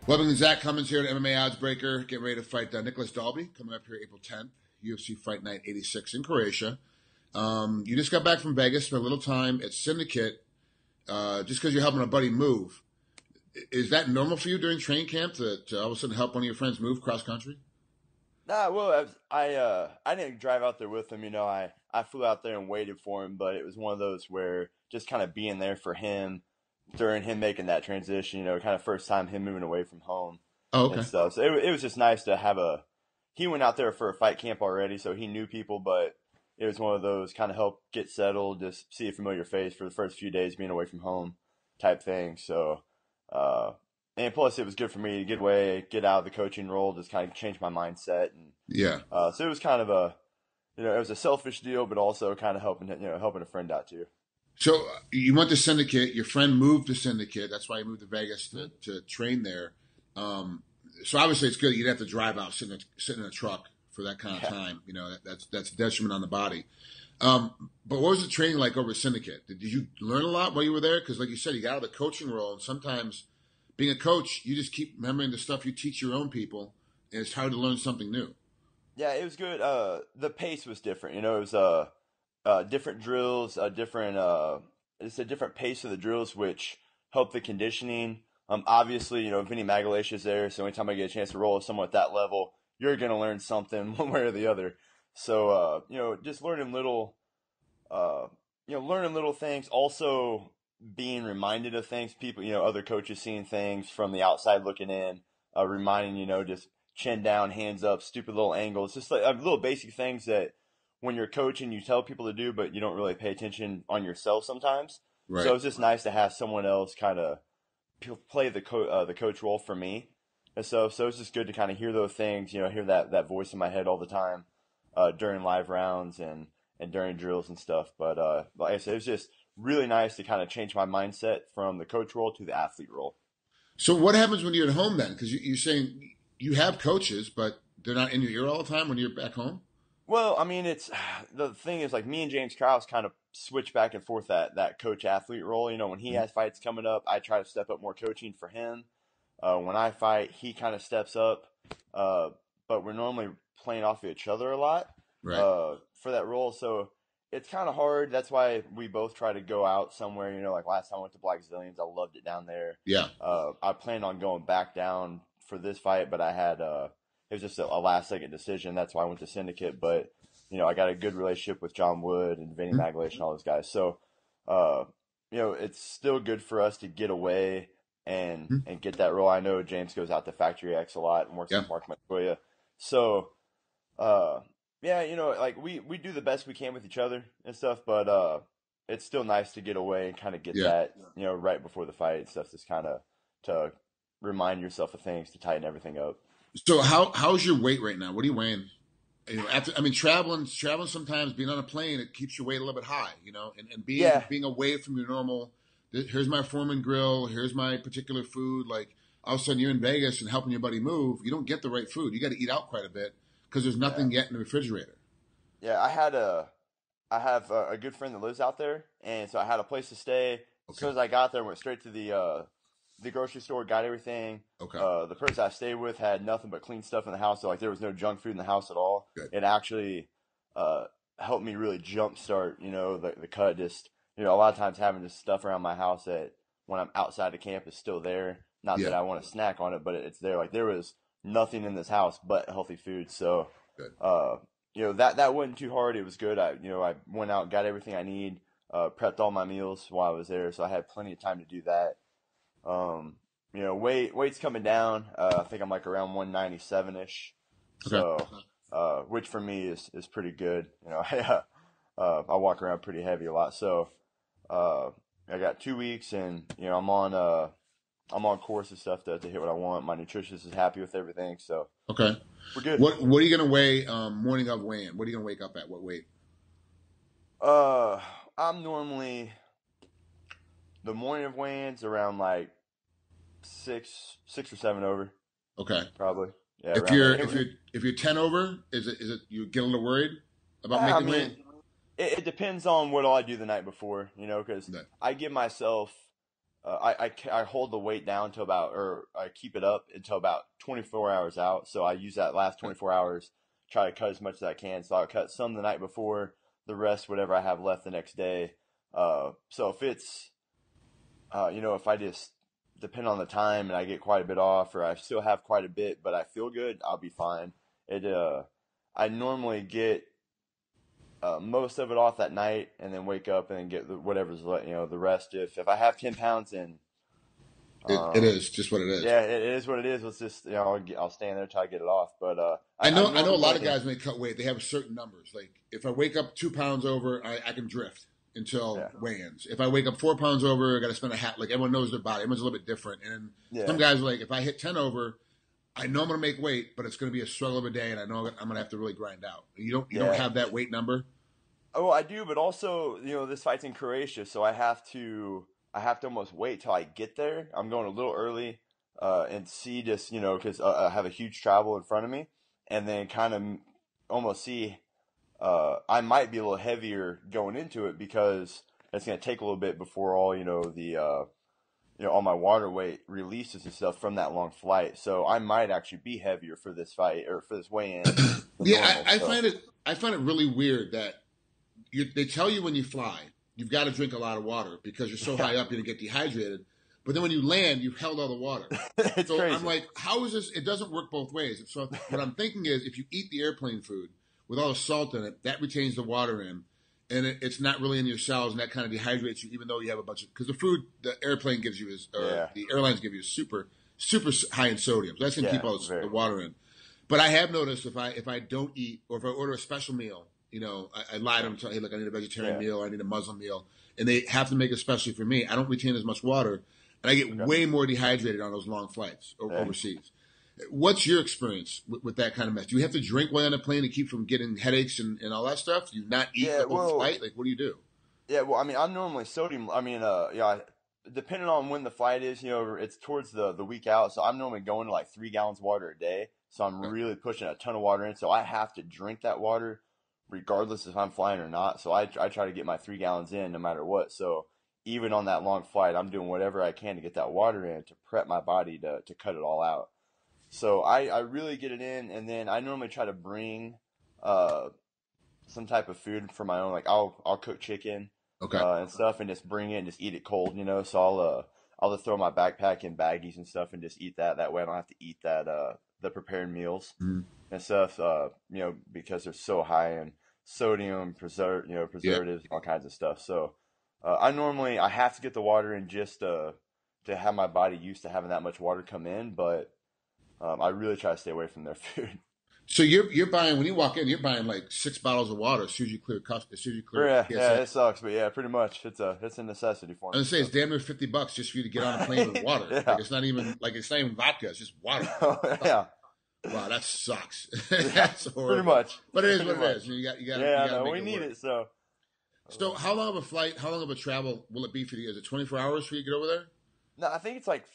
Welcome to Zak Cummings here at MMAOddsBreaker. Getting ready to fight Nicolas Dalby coming up here April 10th. UFC Fight Night 86 in Croatia. You just got back from Vegas, spent a little time at Syndicate just because you're helping a buddy move. Is that normal for you during training camp to all of a sudden help one of your friends move cross country? Nah, well, I didn't drive out there with him. I flew out there and waited for him, but it was one of those where just kind of being there for him during him making that transition. Kind of first time him moving away from home. Oh, okay. And stuff. So it was just nice to have he went out there for a fight camp already, so he knew people, but it was one of those kind of help get settled, just see a familiar face for the first few days being away from home type thing. So, and plus it was good for me to get away, get out of the coaching role, just kind of change my mindset. And Yeah. so it was kind of it was a selfish deal, but also kind of helping a friend out too. So you went to Syndicate. Your friend moved to Syndicate. That's why he moved to Vegas to train there. So obviously it's good. You'd have to drive out, sit in a truck for that kind of time. That's a detriment on the body. But what was the training like over at Syndicate? Did you learn a lot while you were there? Because like you said, you got out of the coaching role, and sometimes being a coach, you just keep remembering the stuff you teach your own people, and it's hard to learn something new. Yeah, it was good. The pace was different. It was different drills, it's a different pace of the drills, which help the conditioning. Obviously, Vinny Magalish is there, so anytime I get a chance to roll with someone at that level, you're going to learn something one way or the other. So, just learning little things, also being reminded of things, people, other coaches seeing things from the outside looking in, reminding, just chin down, hands up, stupid little angles, just like little basic things that when you're coaching, you tell people to do, but you don't really pay attention on yourself sometimes. Right. So it's just nice to have someone else kind of play the coach role for me. And so it's just good to kind of hear those things, hear that voice in my head all the time during live rounds and during drills and stuff. But like I said, it was just really nice to kind of change my mindset from the coach role to the athlete role. So what happens when you're at home then? Because you're saying you have coaches, but they're not in your ear all the time when you're back home? Well, I mean, the thing is, like, me and James Krause kind of switch back and forth that coach athlete role. When he has fights coming up, I try to step up more coaching for him. When I fight, he kind of steps up. But we're normally playing off of each other a lot, Right. For that role. So it's kind of hard. That's why we both try to go out somewhere. Like last time I went to Black Zillions, I loved it down there. Yeah. I planned on going back down for this fight, but I had it was just a last-second decision. That's why I went to Syndicate. But, I got a good relationship with John Wood and Vinny Magalish and all those guys. So, it's still good for us to get away and get that role. I know James goes out to Factory X a lot and works with Mark Montoya. So, like we do the best we can with each other and stuff. But it's still nice to get away and kind of get that, right before the fight and stuff. Just kind of to remind yourself of things to tighten everything up. So how's your weight right now? What are you weighing? Traveling sometimes, being on a plane, it keeps your weight a little bit high, and being away from your normal. Here's my Foreman grill. Here's my particular food. Like all of a sudden you're in Vegas and helping your buddy move. You don't get the right food. You got to eat out quite a bit because there's nothing yet in the refrigerator. Yeah, I have a good friend that lives out there, and so I had a place to stay. As soon as I got there, went straight to the grocery store, got everything. Okay. The person I stayed with had nothing but clean stuff in the house, so like there was no junk food in the house at all. Good. It actually helped me really jumpstart, the cut. Just a lot of times having this stuff around my house that when I'm outside of camp is still there. Not that I want to snack on it, but it's there. Like there was nothing in this house but healthy food. So, good. That wasn't too hard. It was good. I went out, got everything I need, prepped all my meals while I was there, so I had plenty of time to do that. Weight's coming down. I think I'm like around 197-ish. Okay. So, which for me is pretty good. I walk around pretty heavy a lot. So, I got 2 weeks and, I'm on course and stuff to hit what I want. My nutritionist is happy with everything. So, okay. We're good. What are you going to weigh, morning of weigh-in? What are you going to wake up at? What weight? I'm normally the morning of weigh-ins around like 6 or 7 over. Okay. Probably. Yeah. If you're 10 over, is it you get a little worried about making weight? It depends on what all I do the night before, because I give myself I hold the weight down to about, or I keep it up until about 24 hours out. So I use that last 24 hours, try to cut as much as I can. So I'll cut some the night before, the rest, whatever I have left the next day. So if it's, if I just depend on the time and I get quite a bit off, or I still have quite a bit, but I feel good, I'll be fine. I normally get most of it off that night, and then wake up and then get whatever's the rest. If I have 10 pounds, and it is just what it is. Yeah, it is what it is. Let's just I'll stand there till I get it off. But I know a lot of guys when they cut weight, they have certain numbers. Like if I wake up 2 pounds over, I can drift until weigh-ins. If I wake up 4 pounds over, I got to spend a hat. Like everyone knows their body. Everyone's a little bit different. And some guys are like, if I hit 10 over, I know I'm going to make weight, but it's going to be a struggle of a day, and I know I'm going to have to really grind out. You don't have that weight number. Oh, I do, but also, this fight's in Croatia, so I have to almost wait till I get there. I'm going a little early, and see just, because I have a huge travel in front of me, and then kind of almost see, I might be a little heavier going into it because it's going to take a little bit before all, all my water weight releases and stuff from that long flight. So I might actually be heavier for this fight or for this weigh-in. I find it really weird that they tell you when you fly, you've got to drink a lot of water because you're so high up, you're going to get dehydrated. But then when you land, you've held all the water. It's so crazy. I'm like, how is this? It doesn't work both ways. So what I'm thinking is if you eat the airplane food with all the salt in it, that retains the water in, and it's not really in your cells, and that kind of dehydrates you, even though you have a bunch of – because the food the airplane gives you the airlines give you is super, super high in sodium. So that's going to keep all the water in. But I have noticed if I don't eat or if I order a special meal, I lie to them and tell, hey, look, I need a vegetarian meal or I need a Muslim meal, and they have to make it especially for me. I don't retain as much water, and I get way more dehydrated on those long flights overseas. What's your experience with that kind of mess? Do you have to drink while on a plane to keep from getting headaches and all that stuff? Do you not eat the whole flight? Like, what do you do? Yeah, well, I mean, I'm normally sodium. I mean, depending on when the flight is, it's towards the week out. So I'm normally going to like 3 gallons of water a day. So I'm really pushing a ton of water in. So I have to drink that water regardless if I'm flying or not. So I try to get my 3 gallons in no matter what. So even on that long flight, I'm doing whatever I can to get that water in to prep my body to cut it all out. So I really get it in, and then I normally try to bring some type of food for my own. Like I'll cook chicken and stuff, and just bring it and just eat it cold. So I'll just throw my backpack in baggies and stuff and just eat that. That way I don't have to eat that the prepared meals and stuff. Because they're so high in sodium, preservatives, all kinds of stuff. So I have to get the water in just to have my body used to having that much water come in, but I really try to stay away from their food. So you're buying, when you walk in, you're buying like 6 bottles of water as soon as you clear Yeah, it sucks, but yeah, pretty much it's a necessity for me. I was gonna say it's damn near $50 just for you to get on a plane with water. Like it's not even vodka, it's just water. Yeah. Wow, that sucks. That's horrible. Pretty much. But it is what it is. You got we need it. So how long of a flight, how long of a travel will it be for you? Is it 24 hours for you to get over there? No, I think it's like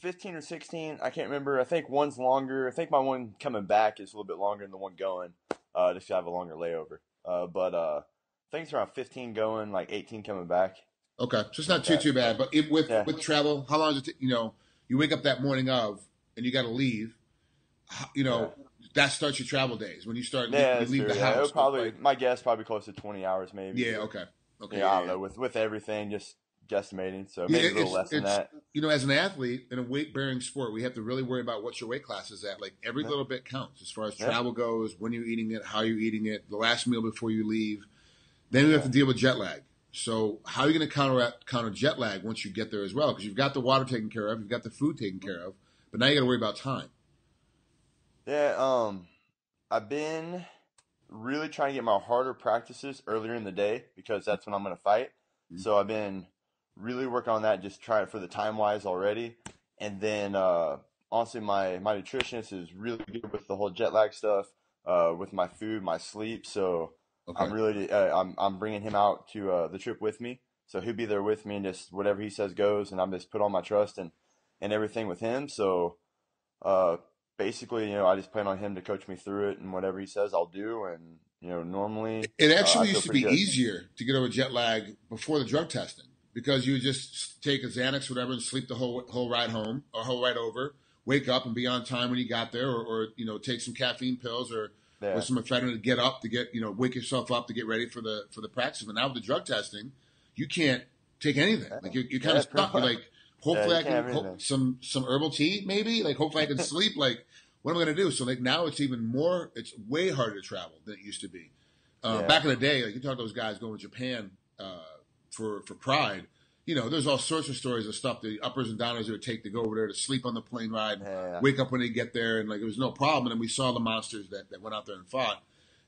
15 or 16. I can't remember. I think one's longer. I think my one coming back is a little bit longer than the one going. Just to have a longer layover. But I think it's around 15 going, like 18 coming back. Okay, so it's not too bad. But with travel, how long is it? You wake up that morning of, and you got to leave. That starts your travel days when you start. You leave the house. My guess probably close to 20 hours, maybe. Yeah. Okay. I don't know. With everything, just guesstimating, so maybe a little less than that. As an athlete in a weight-bearing sport, we have to really worry about what your weight class is at. Like every little bit counts as far as travel goes, when you're eating it, how you're eating it, the last meal before you leave. Then you have to deal with jet lag. So how are you going to counter jet lag once you get there as well? Because you've got the water taken care of, you've got the food taken care of, but now you got to worry about time. Yeah, I've been really trying to get my harder practices earlier in the day because that's when I'm going to fight. Mm-hmm. So I've been really working on that, just trying for the time-wise already. And then, honestly, my nutritionist is really good with the whole jet lag stuff, with my food, my sleep. So I'm really, I'm bringing him out to the trip with me. So he'll be there with me, and just whatever he says goes, and I'm just put all my trust and everything with him. So, basically, I just plan on him to coach me through it, and whatever he says, I'll do. And, normally it actually used to be easier to get over jet lag before the drug testing. because you would just take a Xanax or whatever and sleep the whole ride home or whole ride over, wake up and be on time when you got there, or take some caffeine pills or some amphetamine to get up, to get, wake yourself up to get ready for the practice. But now with the drug testing, you can't take anything. Like you're kind of stuck. You're like, hopefully I can some herbal tea, maybe. Like hopefully I can sleep. Like, what am I going to do? So like now it's way harder to travel than it used to be. Back in the day, like you talk to those guys going to Japan for Pride. There's all sorts of stories of stuff, the uppers and downers it would take to go over there to sleep on the plane ride, wake up when they get there, and like it was no problem. And then we saw the monsters that went out there and fought.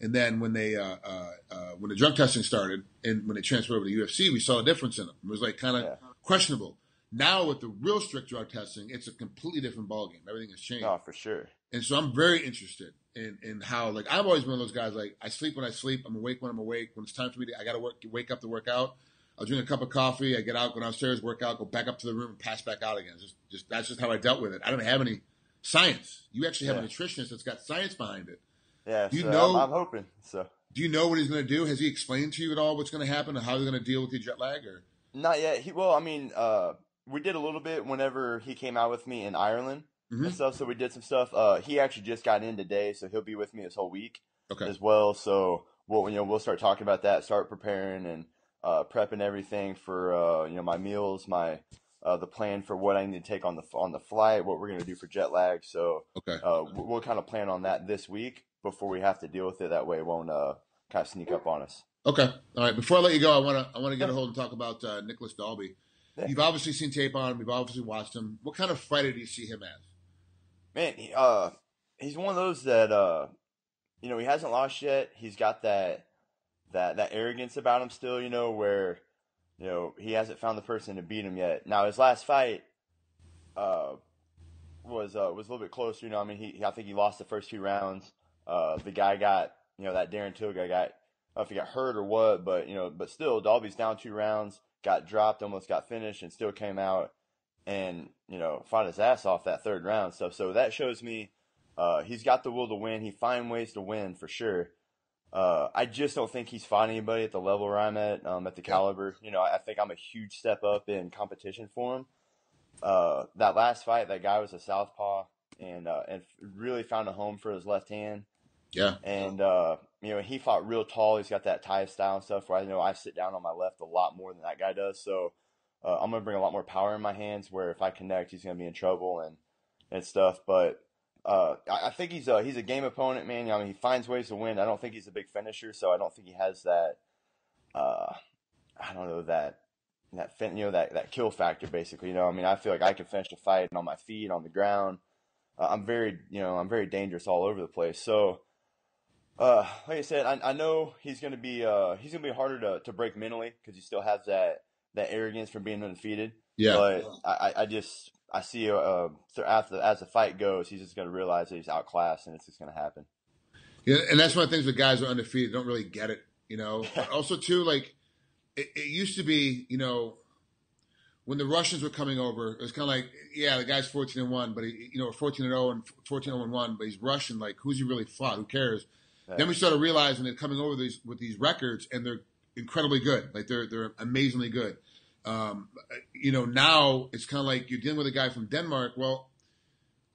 And then when they when the drug testing started and when they transferred over to UFC, we saw a difference in them. It was like kind of questionable. Now with the real strict drug testing, it's a completely different ballgame. Everything has changed. Oh, for sure. And so I'm very interested in how, like, I've always been one of those guys, like, I sleep when I sleep. I'm awake when I'm awake. When it's time for me I got to wake up to work out. I'll drink a cup of coffee. I get out, go downstairs, work out, go back up to the room, and pass back out again. That's just how I dealt with it. I don't have any science. You actually have a nutritionist that's got science behind it. Yeah, I'm hoping. So, do you know what he's going to do? Has he explained to you at all what's going to happen and how he's going to deal with your jet lag? Or not yet. We did a little bit whenever he came out with me in Ireland and stuff. So we did some stuff. He actually just got in today, so he'll be with me this whole week as well. So we'll start talking about that, start preparing and prepping everything for my meals, my the plan for what I need to take on the flight, what we're going to do for jet lag. So we'll kind of plan on that this week before we have to deal with it. That way it won't kind of sneak up on us. Okay. All right. Before I let you go, I want to get a hold and talk about Nicolas Dalby. Yeah. You've obviously seen tape on him. You've obviously watched him. What kind of fighter do you see him as? Man, he's one of those that he hasn't lost yet. He's got that arrogance about him still, where he hasn't found the person to beat him yet. Now his last fight was a little bit closer. I think he lost the first 2 rounds. The guy got that Darren Till guy got, I don't know if he got hurt or what, but but still Dalby's down 2 rounds. Got dropped, almost got finished, and still came out and, fought his ass off that 3rd round stuff. So that shows me he's got the will to win. He finds ways to win for sure. I just don't think he's fought anybody at the level where I'm at the caliber. I think I'm a huge step up in competition for him. That last fight, that guy was a southpaw and really found a home for his left hand. Yeah. And, he fought real tall. He's got that Thai style and stuff where I sit down on my left a lot more than that guy does. So I'm going to bring a lot more power in my hands where if I connect, he's going to be in trouble and stuff. But I think he's a game opponent, man. He finds ways to win. I don't think he's a big finisher, so I don't think he has that, that kill factor, basically. I feel like I can finish a fight on my feet, on the ground. I'm very dangerous all over the place. So, like I said, I know he's going to be harder to break mentally because he still has that arrogance from being undefeated. Yeah. But I see as the fight goes, he's just going to realize that he's outclassed and it's just going to happen. Yeah, and that's one of the things with guys who are undefeated don't really get it. But also too, like it used to be, when the Russians were coming over, it was kind of like, yeah, the guy's 14-1, but he, 14-0 and 14-1, but he's Russian. Like, who's he really fought? Who cares? Yeah. Then we started realizing they're coming over with these records, and they're incredibly good. Like they're amazingly good. Now it's kind of like you're dealing with a guy from Denmark. Well,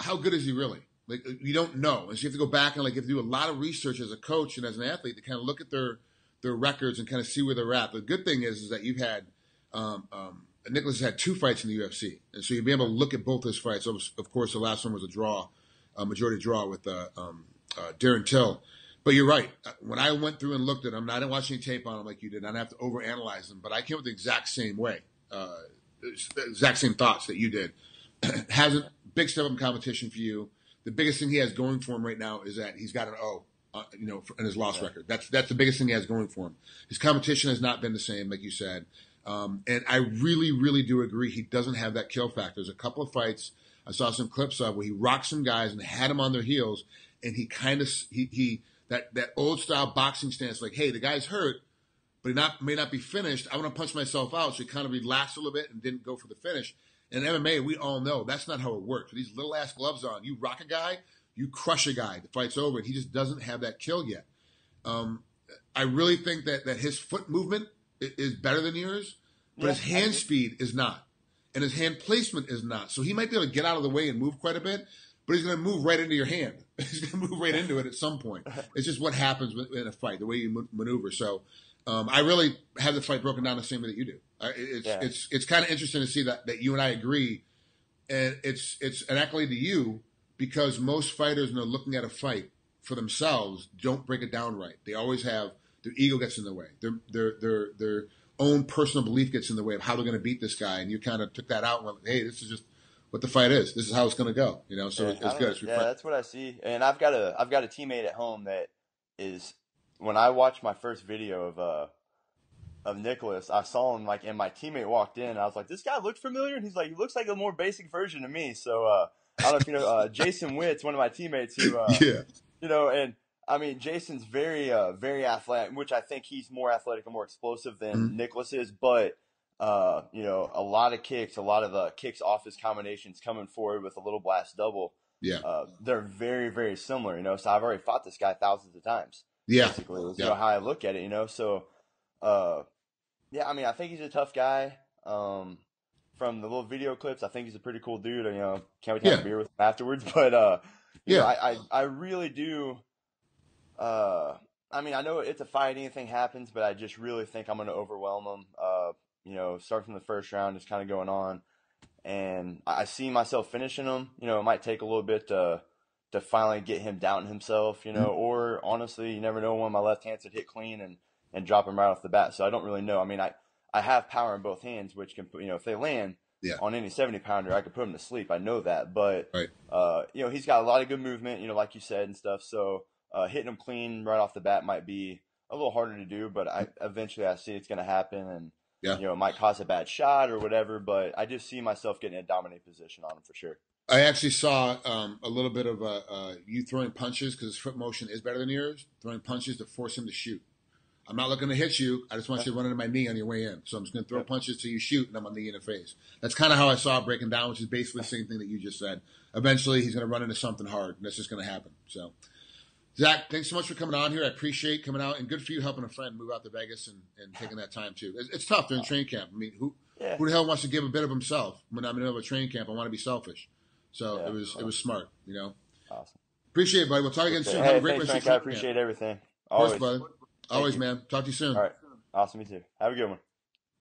how good is he really? Like, you don't know. And so you have to go back and you have to do a lot of research as a coach and as an athlete to kind of look at their records and kind of see where they're at. The good thing is that you've had Nicolas has had 2 fights in the UFC, and so you'll be able to look at both those fights. Of course, the last one was a majority draw with Darren Till. But you're right. When I went through and looked at them, I didn't watch any tape on them like you did. I didn't have to overanalyze them, but I came up with the exact same way, exact same thoughts that you did. Has a big step up in competition for you. The biggest thing he has going for him right now is that he's got an O, in his loss record. That's the biggest thing he has going for him. His competition has not been the same, like you said. And I really, really do agree he doesn't have that kill factor. There's a couple of fights I saw some clips of where he rocked some guys and had them on their heels, and he kind of that old style boxing stance, like, hey, the guy's hurt, but he may not be finished. I want to punch myself out, so he kind of relaxed a little bit and didn't go for the finish. In MMA, we all know that's not how it works. With these little ass gloves on, you rock a guy, you crush a guy. The fight's over, and he just doesn't have that kill yet. I really think that his foot movement is better than yours, but his hand speed is not, and his hand placement is not. So he might be able to get out of the way and move quite a bit, but he's going to move right into your hand. He's going to move right into it at some point. It's just what happens in a fight, the way you maneuver. So I really have the fight broken down the same way that you do. It's kind of interesting to see that you and I agree, and it's an accolade to you because most fighters, when they're looking at a fight for themselves, don't break it down right. They always have their ego gets in the way. Their own personal belief gets in the way of how they're going to beat this guy, and you kind of took that out and went, hey, this is just what the fight is. This is how it's going to go. So it's good. That's what I see. And I've got a teammate at home that is, when I watched my first video of Nicolas, I saw him and my teammate walked in and I was like, this guy looks familiar, and he's like, he looks like a more basic version of me. So I don't know if you know Jason Witt's one of my teammates who and I mean Jason's very athletic, which I think he's more athletic and more explosive than Nicolas is, but a lot of kicks off his combinations coming forward with a little blast double. They're very, very similar, so I've already fought this guy thousands of times. Basically, is how I look at it, so I mean, I think he's a tough guy. From the little video clips, I think he's a pretty cool dude. Can't wait to have a beer with him afterwards. But I really do. I mean, I know it's a fight, anything happens, but I just really think I'm going to overwhelm him. Start from the first round, just kind of going on, and I see myself finishing him. It might take a little bit to finally get him doubting himself. Or honestly, you never know when my left hand would hit clean and drop him right off the bat. So I don't really know. I mean, I have power in both hands, which can put, if they land on any 70-pounder, I could put him to sleep. I know that. But, he's got a lot of good movement, like you said and stuff. So hitting him clean right off the bat might be a little harder to do, but eventually I see it's going to happen. And, it might cause a bad shot or whatever, but I just see myself getting a dominant position on him for sure. I actually saw a little bit of you throwing punches because his foot motion is better than yours, throwing punches to force him to shoot. I'm not looking to hit you. I just want you to run into my knee on your way in. So I'm just going to throw punches till you shoot, and I'm on the knee in the face. That's kind of how I saw it breaking down, which is basically the same thing that you just said. Eventually, he's going to run into something hard, and that's just going to happen. So, Zach, thanks so much for coming on here. I appreciate coming out, and good for you helping a friend move out to Vegas and taking that time, too. It's tough during training camp. I mean, who the hell wants to give a bit of himself? When I'm in the middle of a training camp, I want to be selfish. So it was smart, Awesome. Appreciate it, buddy. We'll talk again soon. Hey, have a great thanks, rest Frank. I appreciate everything. Always, brother. Always, man. Talk to you soon. All right. Awesome. You too. Have a good one.